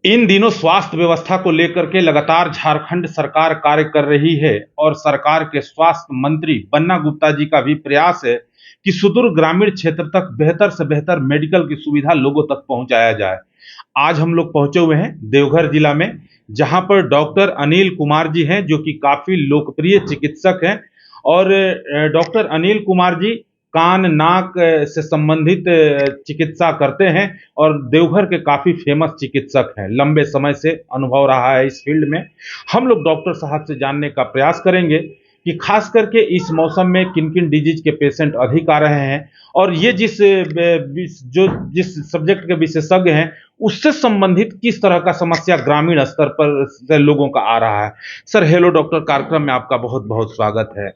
इन दिनों स्वास्थ्य व्यवस्था को लेकर के लगातार झारखंड सरकार कार्य कर रही है और सरकार के स्वास्थ्य मंत्री बन्ना गुप्ता जी का भी प्रयास है कि सुदूर ग्रामीण क्षेत्र तक बेहतर से बेहतर मेडिकल की सुविधा लोगों तक पहुंचाया जाए। आज हम लोग पहुंचे हुए हैं देवघर जिला में, जहां पर डॉक्टर अनिल कुमार जी हैं जो कि काफी लोकप्रिय चिकित्सक हैं। और डॉक्टर अनिल कुमार जी कान नाक से संबंधित चिकित्सा करते हैं और देवघर के काफी फेमस चिकित्सक हैं, लंबे समय से अनुभव रहा है इस फील्ड में। हम लोग डॉक्टर साहब से जानने का प्रयास करेंगे कि खास करके इस मौसम में किन किन डिजीज के पेशेंट अधिक आ रहे हैं और ये जिस सब्जेक्ट के विशेषज्ञ हैं उससे संबंधित किस तरह का समस्या ग्रामीण स्तर पर से लोगों का आ रहा है। सर हेलो डॉक्टर कार्यक्रम में आपका बहुत बहुत स्वागत है।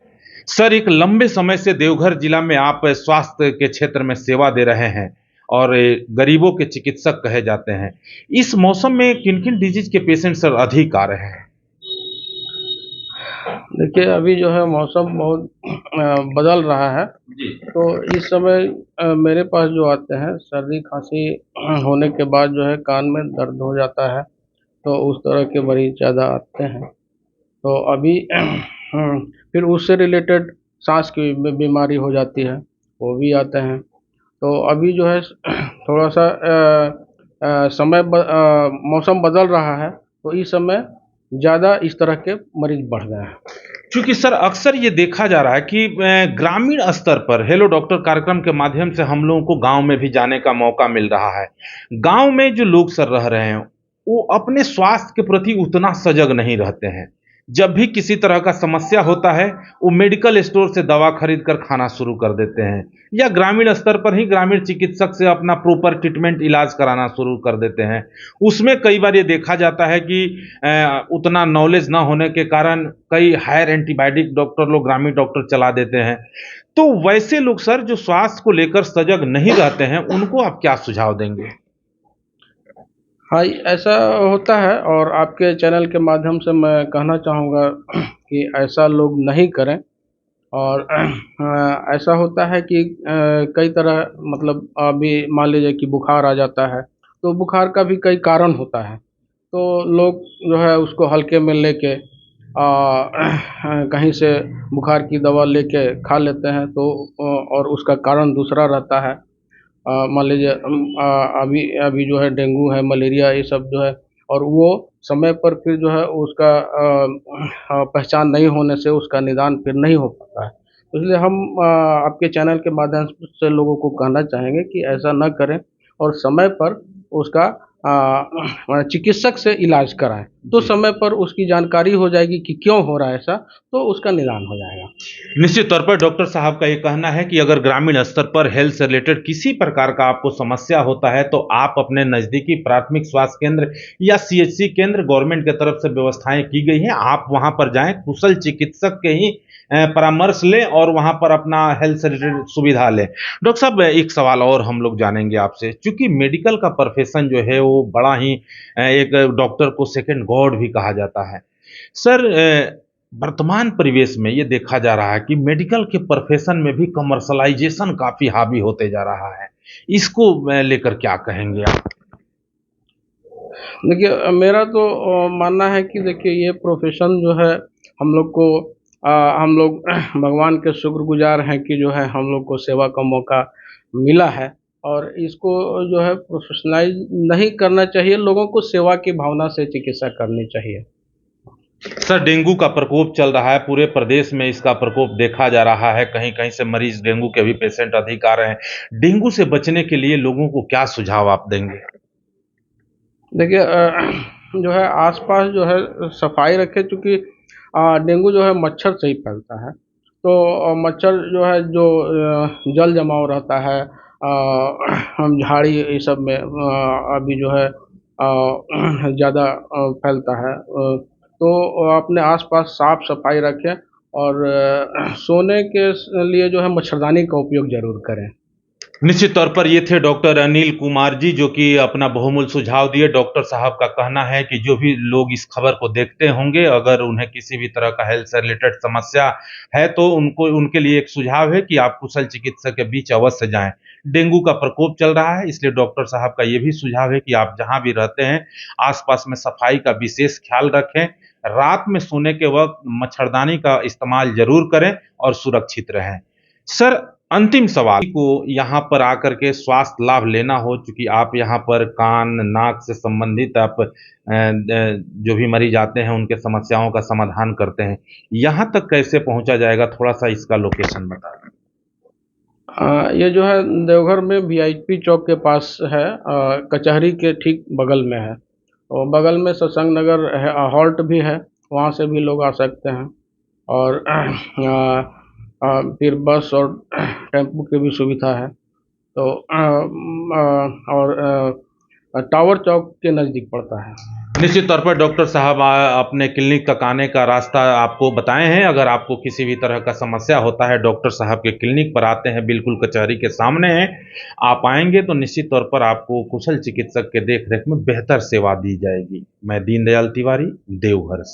सर एक लंबे समय से देवघर जिला में आप स्वास्थ्य के क्षेत्र में सेवा दे रहे हैं और गरीबों के चिकित्सक कहे जाते हैं। इस मौसम में किन किन डिजीज के पेशेंट सर अधिक आ रहे हैं? देखिए, अभी जो है मौसम बहुत बदल रहा है। जी। तो इस समय मेरे पास जो आते हैं सर्दी खांसी होने के बाद जो है कान में दर्द हो जाता है, तो उस तरह के मरीज ज़्यादा आते हैं। तो अभी फिर उससे रिलेटेड सांस की बीमारी हो जाती है, वो भी आते हैं। तो अभी जो है थोड़ा सा मौसम बदल रहा है, तो इस समय ज़्यादा इस तरह के मरीज बढ़ गए हैं। क्योंकि सर अक्सर ये देखा जा रहा है कि ग्रामीण स्तर पर हेलो डॉक्टर कार्यक्रम के माध्यम से हम लोगों को गांव में भी जाने का मौका मिल रहा है। गांव में जो लोग सर रह रहे हैं वो अपने स्वास्थ्य के प्रति उतना सजग नहीं रहते हैं। जब भी किसी तरह का समस्या होता है वो मेडिकल स्टोर से दवा खरीद कर खाना शुरू कर देते हैं या ग्रामीण स्तर पर ही ग्रामीण चिकित्सक से अपना प्रॉपर ट्रीटमेंट इलाज कराना शुरू कर देते हैं। उसमें कई बार ये देखा जाता है कि उतना नॉलेज ना होने के कारण कई हायर एंटीबायोटिक डॉक्टर लोग ग्रामीण डॉक्टर चला देते हैं। तो वैसे लोग सर जो स्वास्थ्य को लेकर सजग नहीं रहते हैं उनको आप क्या सुझाव देंगे? हाँ, ऐसा होता है और आपके चैनल के माध्यम से मैं कहना चाहूँगा कि ऐसा लोग नहीं करें। और ऐसा होता है कि कई तरह मतलब अभी मान लीजिए कि बुखार आ जाता है, तो बुखार का भी कई कारण होता है। तो लोग जो है उसको हल्के में लेके कहीं से बुखार की दवा लेके खा लेते हैं, तो और उसका कारण दूसरा रहता है। मान लीजिए अभी अभी जो है डेंगू है, मलेरिया, ये सब जो है, और वो समय पर फिर जो है उसका पहचान नहीं होने से उसका निदान फिर नहीं हो पाता है। तो इसलिए हम आपके चैनल के माध्यम से लोगों को कहना चाहेंगे कि ऐसा ना करें और समय पर उसका चिकित्सक से इलाज कराएँ। तो जी। समय पर उसकी जानकारी हो जाएगी कि क्यों हो रहा है ऐसा, तो उसका निदान हो जाएगा। निश्चित तौर पर डॉक्टर साहब का ये कहना है कि अगर ग्रामीण स्तर पर हेल्थ से रिलेटेड किसी प्रकार का आपको समस्या होता है तो आप अपने नज़दीकी प्राथमिक स्वास्थ्य केंद्र या सीएचसी केंद्र गवर्नमेंट की तरफ से व्यवस्थाएं की गई हैं, आप वहां पर जाएं, कुशल चिकित्सक के ही परामर्श लें और वहां पर अपना हेल्थ से रिलेटेड सुविधा लें। डॉक्टर साहब एक सवाल और हम लोग जानेंगे आपसे, क्योंकि मेडिकल का प्रोफेशन जो है वो बड़ा ही एक डॉक्टर को सेकंड गॉड भी कहा जाता है। सर वर्तमान परिवेश में ये देखा जा रहा है कि मेडिकल के प्रोफेशन में भी कमर्शलाइजेशन काफी हावी होते जा रहा है। इसको लेकर क्या कहेंगे आप? देखिए, मेरा तो मानना है कि देखिए ये प्रोफ़ेशन जो है हम लोग को हम लोग भगवान के शुक्रगुज़ार हैं कि जो है हम लोग को सेवा का मौका मिला है, और इसको जो है प्रोफ़ेशनलाइज़ नहीं करना चाहिए। लोगों को सेवा की भावना से चिकित्सा करनी चाहिए। सर डेंगू का प्रकोप चल रहा है, पूरे प्रदेश में इसका प्रकोप देखा जा रहा है, कहीं कहीं से मरीज डेंगू के भी पेशेंट अधिक आ रहे हैं। डेंगू से बचने के लिए लोगों को क्या सुझाव आप देंगे? देखिए, जो है आस-पास जो है सफाई रखें, चूँकि डेंगू जो है मच्छर से ही फैलता है। तो मच्छर जो है जो जल जमाव रहता है, हम झाड़ी ये सब में अभी जो है ज़्यादा फैलता है। तो अपने आस-पास साफ-सफाई रखें और सोने के लिए जो है मच्छरदानी का उपयोग ज़रूर करें। निश्चित तौर पर ये थे डॉक्टर अनिल कुमार जी जो कि अपना बहुमूल्य सुझाव दिए। डॉक्टर साहब का कहना है कि जो भी लोग इस खबर को देखते होंगे, अगर उन्हें किसी भी तरह का हेल्थ से रिलेटेड समस्या है तो उनको उनके लिए एक सुझाव है कि आप कुशल चिकित्सक के बीच अवश्य जाएं। डेंगू का प्रकोप चल रहा है, इसलिए डॉक्टर साहब का ये भी सुझाव है कि आप जहां भी रहते हैं आसपास में सफाई का विशेष ख्याल रखें, रात में सोने के वक्त मच्छरदानी का इस्तेमाल जरूर करें और सुरक्षित रहें। सर, अंतिम सवाल को यहाँ पर आकर के स्वास्थ्य लाभ लेना हो, चूंकि आप यहाँ पर कान नाक से संबंधित आप जो भी मरीज आते हैं उनके समस्याओं का समाधान करते हैं, यहाँ तक कैसे पहुंचा जाएगा, थोड़ा सा इसका लोकेशन बता दें। ये जो है देवघर में वीआईपी चौक के पास है, कचहरी के ठीक बगल में है। और बगल में सत्संग नगर है, हॉल्ट भी है, वहाँ से भी लोग आ सकते हैं। और फिर बस और टेम्पू की भी सुविधा है। तो टावर चौक के नज़दीक पड़ता है। निश्चित तौर पर डॉक्टर साहब अपने क्लिनिक तक आने का रास्ता आपको बताए हैं। अगर आपको किसी भी तरह का समस्या होता है, डॉक्टर साहब के क्लिनिक पर आते हैं, बिल्कुल कचहरी के सामने है। आप आएंगे तो निश्चित तौर पर आपको कुशल चिकित्सक के देखरेख में बेहतर सेवा दी जाएगी। मैं दीनदयाल तिवारी, देवघर से।